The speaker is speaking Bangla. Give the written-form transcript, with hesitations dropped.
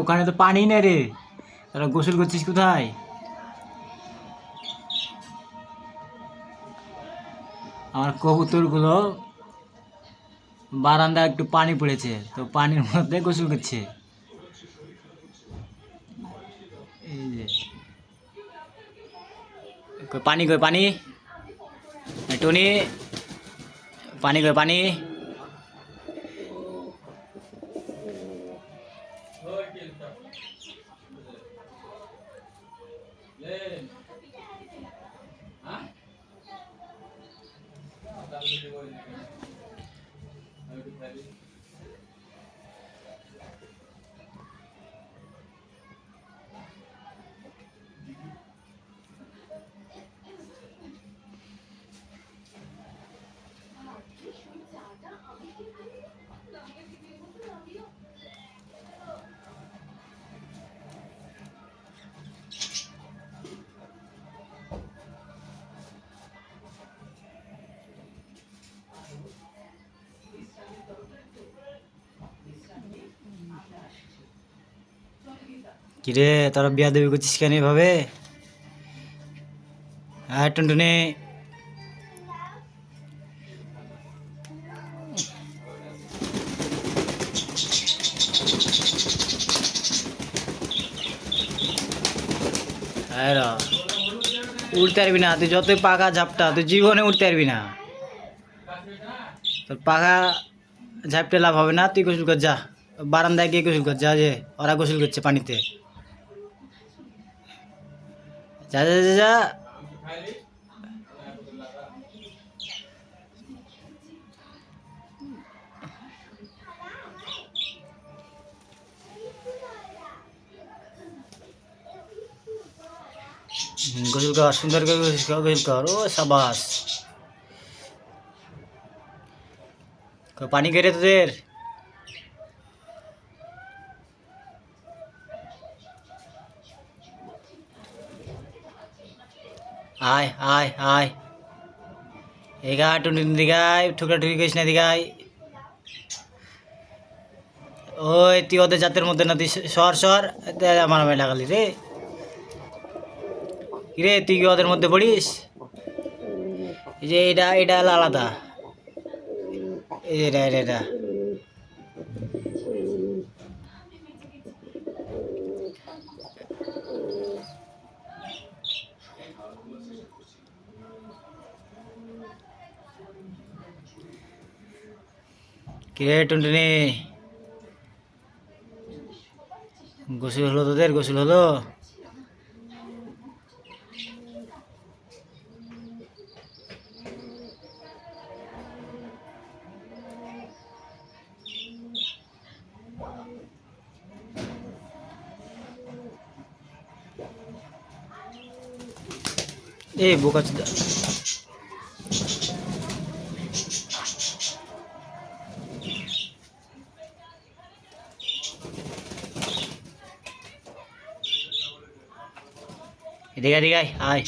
ওখানে তো পানি নেই রে, তারা গোসল করছিস কোথায়? আমার কবুতরগুলো বারান্দা একটু পানি পড়েছে, তো পানির মধ্যে গোসল করছে। এই যে পানি কই পানি, টনি পানি কই পানি। কিরে তোরা বিয়া দেবী করছিস কেন এভাবে? হ্যাঁ টুনটুনি, হ্যাঁ রা, উঠতে পারবি না তুই, যতই পাখা ঝাপটা তুই জীবনে উঠতে পারবি না। তোর পাখা ঝাপটে লাভ হবে না, তুই গোসল কর যা, বারান্দায় গিয়ে গোসল কর যা, যে ওরা গোসল করছে পানিতে। যা যা যা যা। গোসল কর, সুন্দর করে গোসল কর। ও সাবাস, পানি কেড়ে তোদের। আয় আয় আয়, এগা টুনটুনি দিঘায়, ঠুকরা ঠুকি করিস না দিঘায়। ওই তুই ওদের জাতের মধ্যে না, তুই সর সর, আমার আমি লাগালি রে। কিরে তুই কি ওদের মধ্যে পড়িস? এই যে এটা এটা হলো আলাদা, এটা এটা এটা। কিরে টুনটুনি, গোসল হলো তোদের? গোসল হলো? এ বোকা চোদা, এদিকে এদিকে আয় আয়।